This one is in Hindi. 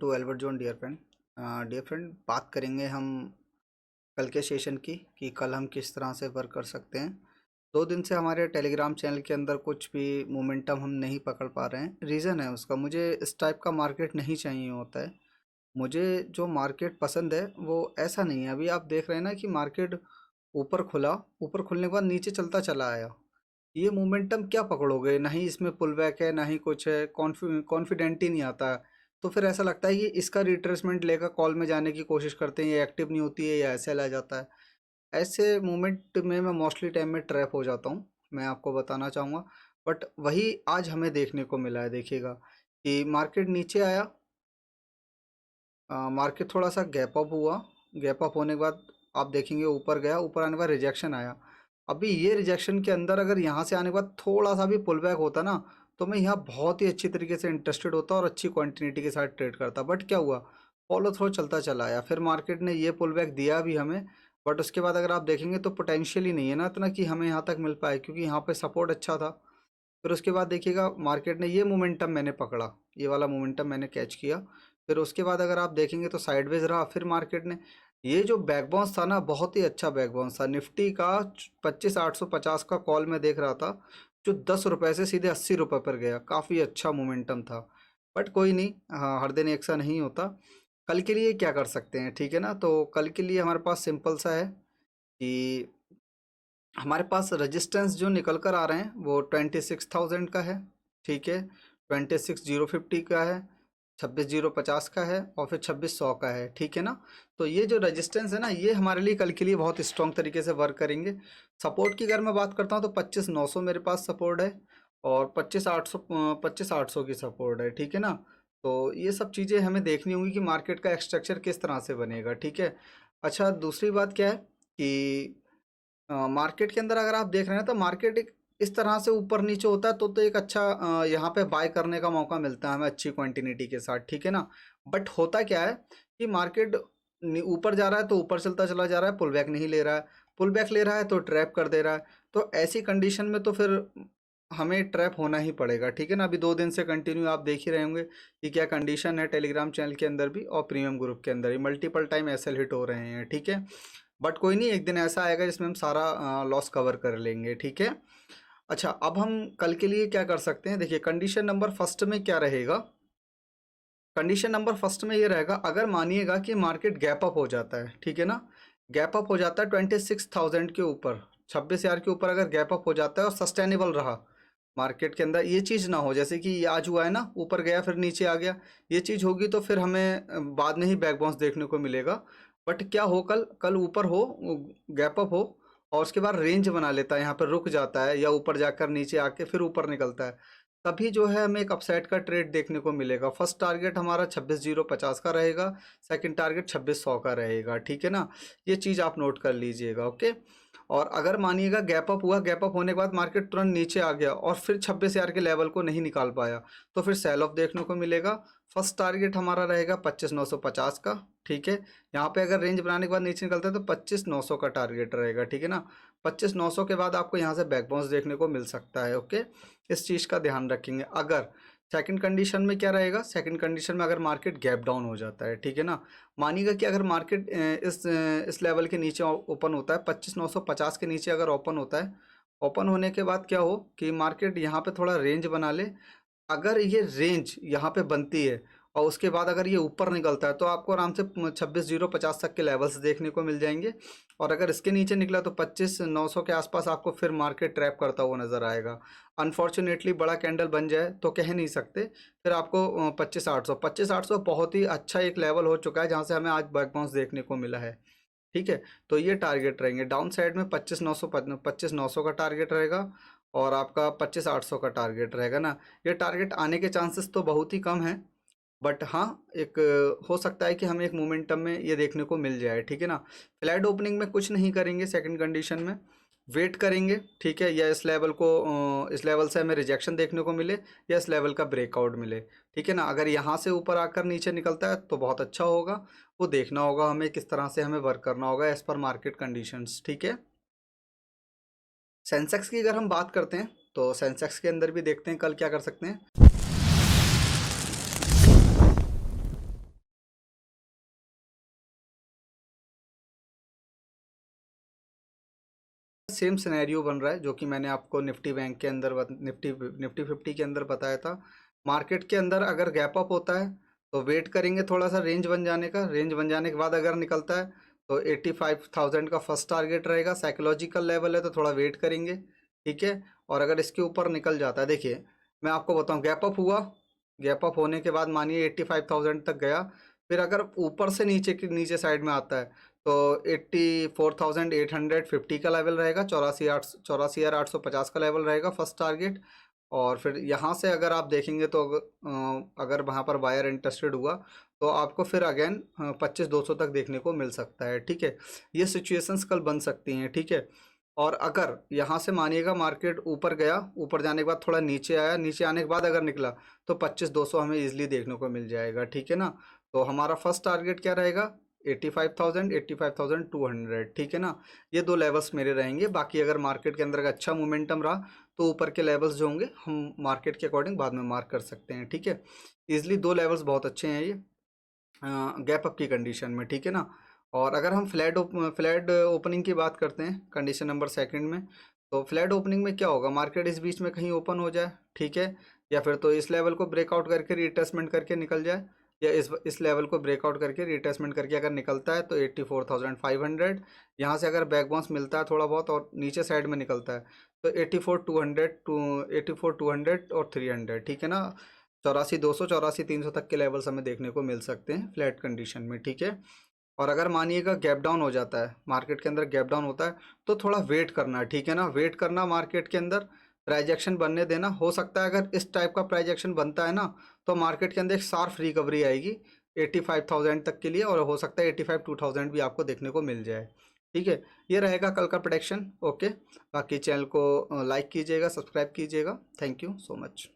To Albert John dear friend. Dear friend, बात करेंगे हम कल के सेशन की कि कल हम किस तरह से वर्क कर सकते हैं। 2 दिन से हमारे टेलीग्राम चैनल के अंदर कुछ भी मोमेंटम हम नहीं पकड़ पा रहे हैं। रीज़न है उसका, मुझे इस टाइप का मार्केट नहीं चाहिए होता है। मुझे जो मार्केट पसंद है वो ऐसा नहीं है। अभी आप देख रहे हैं ना कि मार्केट ऊपर खुला, ऊपर खुलने के बाद नीचे चलता चला आया। ये मोमेंटम क्या पकड़ोगे, ना ही इसमें पुल बैक है ना ही कुछ है, कॉन्फिडेंट ही नहीं आता है। तो फिर ऐसा लगता है कि इसका रिट्रेसमेंट लेकर कॉल में जाने की कोशिश करते हैं, ये एक्टिव नहीं होती है या ऐसे आ जाता है। ऐसे मोमेंट में मैं मोस्टली टाइम में ट्रैप हो जाता हूँ, मैं आपको बताना चाहूँगा। बट वही आज हमें देखने को मिला है। देखिएगा कि मार्केट नीचे आया, मार्केट थोड़ा सा गैप अप हुआ, गैप अप होने के बाद आप देखेंगे ऊपर गया, ऊपर आने के बाद रिजेक्शन आया। अभी ये रिजेक्शन के अंदर अगर यहाँ से आने के बाद थोड़ा सा भी पुल बैक होता ना, तो मैं यहाँ बहुत ही अच्छी तरीके से इंटरेस्टेड होता और अच्छी क्वांटिटी के साथ ट्रेड करता। बट क्या हुआ, फॉलो थ्रो चलता चला आया, फिर मार्केट ने ये पुल बैक दिया भी हमें। बट उसके बाद अगर आप देखेंगे तो पोटेंशियल ही नहीं है ना इतना कि हमें यहाँ तक मिल पाए, क्योंकि यहाँ पे सपोर्ट अच्छा था। फिर उसके बाद देखिएगा मार्केट ने ये मोमेंटम मैंने पकड़ा, ये वाला मोमेंटम मैंने कैच किया। फिर उसके बाद अगर आप देखेंगे तो साइडवेज रहा। फिर मार्केट ने ये जो बैक बाउंस था ना, बहुत ही अच्छा बैक बाउंस था। निफ्टी का 25,850 का कॉल में देख रहा था, जो 10 रुपए से सीधे 80 रुपए पर गया। काफ़ी अच्छा मोमेंटम था। बट कोई नहीं, हाँ, हर दिन एक सा नहीं होता। कल के लिए क्या कर सकते हैं, ठीक है ना। तो कल के लिए हमारे पास सिंपल सा है कि हमारे पास रेजिस्टेंस जो निकल कर आ रहे हैं वो 26,000 का है, ठीक है। 26,050 का है, 26,050 का है और फिर 26,100 का है, ठीक है ना। तो ये जो रेजिस्टेंस है ना, ये हमारे लिए कल के लिए बहुत स्ट्रॉन्ग तरीके से वर्क करेंगे। सपोर्ट की अगर मैं बात करता हूँ तो 25,900 मेरे पास सपोर्ट है और 25,800 की सपोर्ट है, ठीक है ना। तो ये सब चीज़ें हमें देखनी होंगी कि मार्केट का स्ट्रक्चर किस तरह से बनेगा, ठीक है। अच्छा, दूसरी बात क्या है कि मार्केट के अंदर अगर आप देख रहे हैं तो मार्केट एक इस तरह से ऊपर नीचे होता है, तो एक अच्छा यहाँ पे बाय करने का मौका मिलता है हमें अच्छी क्वांटिटी के साथ, ठीक है ना। बट होता क्या है कि मार्केट ऊपर जा रहा है तो ऊपर चलता चला जा रहा है, पुल बैक नहीं ले रहा है, पुल बैक ले रहा है तो ट्रैप कर दे रहा है। तो ऐसी कंडीशन में तो फिर हमें ट्रैप होना ही पड़ेगा, ठीक है ना। अभी 2 दिन से कंटिन्यू आप देख ही रहे होंगे कि क्या कंडीशन है टेलीग्राम चैनल के अंदर भी और प्रीमियम ग्रुप के अंदर भी मल्टीपल टाइम एसएल हिट हो रहे हैं, ठीक है। बट कोई नहीं, एक दिन ऐसा आएगा जिसमें हम सारा लॉस कवर कर लेंगे, ठीक है। अच्छा, अब हम कल के लिए क्या कर सकते हैं। देखिए कंडीशन नंबर फर्स्ट में क्या रहेगा, कंडीशन नंबर फर्स्ट में ये रहेगा, अगर मानिएगा कि मार्केट गैप अप हो जाता है, ठीक है ना। गैप अप हो जाता है 26,000 के ऊपर, 26,000 के ऊपर अगर गैप अप हो जाता है और सस्टेनेबल रहा मार्केट के अंदर, ये चीज़ ना हो जैसे कि ये आज हुआ है ना, ऊपर गया फिर नीचे आ गया, ये चीज़ होगी तो फिर हमें बाद में ही बैक बाउंस देखने को मिलेगा। बट क्या हो, कल कल ऊपर हो, गैप अप हो और उसके बाद रेंज बना लेता है, यहाँ पर रुक जाता है या ऊपर जाकर नीचे आके फिर ऊपर निकलता है, तभी जो है हमें एक अपसाइड का ट्रेड देखने को मिलेगा। फर्स्ट टारगेट हमारा 26,050 का रहेगा, सेकंड टारगेट 26,100 का रहेगा, ठीक है ना। ये चीज़ आप नोट कर लीजिएगा, ओके। और अगर मानिएगा गैप अप हुआ, गैप अप होने के बाद मार्केट तुरंत नीचे आ गया और फिर 26,000 के लेवल को नहीं निकाल पाया, तो फिर सेल ऑफ देखने को मिलेगा। फर्स्ट टारगेट हमारा रहेगा 25,950 का, ठीक है। यहाँ पे अगर रेंज बनाने के बाद नीचे निकलता है तो 25,900 का टारगेट रहेगा, ठीक है ना। 25,900 के बाद आपको यहाँ से बैक बाउंस देखने को मिल सकता है, ओके। इस चीज़ का ध्यान रखेंगे। अगर सेकंड कंडीशन में क्या रहेगा, सेकंड कंडीशन में अगर मार्केट गैप डाउन हो जाता है, ठीक है ना। मानिएगा कि अगर मार्केट इस लेवल के नीचे ओपन होता है, 25,950 के नीचे अगर ओपन होता है, ओपन होने के बाद क्या हो कि मार्केट यहाँ पे थोड़ा रेंज बना ले। अगर ये रेंज यहाँ पे बनती है और उसके बाद अगर ये ऊपर निकलता है तो आपको आराम से 26,050 तक के लेवल्स देखने को मिल जाएंगे। और अगर इसके नीचे निकला तो 25,900 के आसपास आपको फिर मार्केट ट्रैप करता हुआ नज़र आएगा। अनफॉर्चुनेटली बड़ा कैंडल बन जाए तो कह नहीं सकते, फिर आपको 25,800 बहुत ही अच्छा एक लेवल हो चुका है जहाँ से हमें आज बैक बाउंस देखने को मिला है, ठीक है। तो ये टारगेट रहेंगे डाउन साइड में 25,900 का टारगेट रहेगा और आपका 25,800 का टारगेट रहेगा ना। ये टारगेट आने के चांसेस तो बहुत ही कम है, बट हाँ, एक हो सकता है कि हमें एक मोमेंटम में ये देखने को मिल जाए, ठीक है ना। फ्लैट ओपनिंग में कुछ नहीं करेंगे, सेकंड कंडीशन में वेट करेंगे, ठीक है। या इस लेवल को इस लेवल से हमें रिजेक्शन देखने को मिले या इस लेवल का ब्रेकआउट मिले, ठीक है ना। अगर यहाँ से ऊपर आकर नीचे निकलता है तो बहुत अच्छा होगा, वो देखना होगा हमें किस तरह से हमें वर्क करना होगा एज पर मार्केट कंडीशंस, ठीक है। सेंसेक्स की अगर हम बात करते हैं तो सेंसेक्स के अंदर भी देखते हैं कल क्या कर सकते हैं। सेम सिनेरियो बन रहा है जो कि मैंने आपको निफ्टी बैंक के अंदर निफ्टी 50 के अंदर बताया था। मार्केट के अंदर अगर गैप अप होता है तो वेट करेंगे थोड़ा सा रेंज बन जाने का, रेंज बन जाने के बाद अगर निकलता है तो 85,000 का फर्स्ट टारगेट रहेगा, साइकोलॉजिकल लेवल है तो थोड़ा वेट करेंगे, ठीक है। और अगर इसके ऊपर निकल जाता है, देखिए मैं आपको बताऊं, गैप अप हुआ, गैप अप होने के बाद मानिए 85,000 तक गया, फिर अगर ऊपर से नीचे की नीचे साइड में आता है तो 84,850 का लेवल रहेगा, 84,850 का लेवल रहेगा फर्स्ट टारगेट। और फिर यहाँ से अगर आप देखेंगे तो अगर वहाँ पर बायर इंटरेस्टेड हुआ तो आपको फिर अगेन 25,200 तक देखने को मिल सकता है, ठीक है। ये सिचुएशंस कल बन सकती हैं, ठीक है। और अगर यहाँ से मानिएगा मार्केट ऊपर गया, ऊपर जाने के बाद थोड़ा नीचे आया, नीचे आने के बाद अगर निकला तो 25,200 हमें इजीली देखने को मिल जाएगा, ठीक है ना। तो हमारा फर्स्ट टारगेट क्या रहेगा, 85,000, 85,200, ठीक है ना। ये दो लेवल्स मेरे रहेंगे। बाकी अगर मार्केट के अंदर का अच्छा मोमेंटम रहा तो ऊपर के लेवल्स जो होंगे हम मार्केट के अकॉर्डिंग बाद में मार्क कर सकते हैं, ठीक है। इजली दो लेवल्स बहुत अच्छे हैं ये गैप अप की कंडीशन में, ठीक है ना। और अगर हम फ्लैट ओपनिंग की बात करते हैं कंडीशन नंबर सेकंड में, तो फ्लैट ओपनिंग में क्या होगा, मार्केट इस बीच में कहीं ओपन हो जाए, ठीक है, या फिर तो इस लेवल को ब्रेकआउट करके रिट्रेसमेंट करके निकल जाए, या इस लेवल को ब्रेकआउट करके रिट्रेसमेंट करके अगर निकलता है तो 84,500, यहाँ से अगर बैक बाउंस मिलता है थोड़ा बहुत और नीचे साइड में निकलता है तो 84,200 और 300, ठीक है ना। 84,200 84,300 तक के लेवल्स हमें देखने को मिल सकते हैं फ्लैट कंडीशन में, ठीक है। और अगर मानिएगा गैप डाउन हो जाता है, मार्केट के अंदर गैप डाउन होता है तो थोड़ा वेट करना है, ठीक है ना। वेट करना, मार्केट के अंदर प्राइजेक्शन बनने देना। हो सकता है अगर इस टाइप का प्राइजेक्शन बनता है ना तो मार्केट के अंदर एक शार्प रिकवरी आएगी 85,000 तक के लिए, और हो सकता है 85,200 भी आपको देखने को मिल जाए, ठीक है। ये रहेगा कल का प्रोडिक्शन, ओके। बाकी चैनल को लाइक कीजिएगा, सब्सक्राइब कीजिएगा। Thank you so much.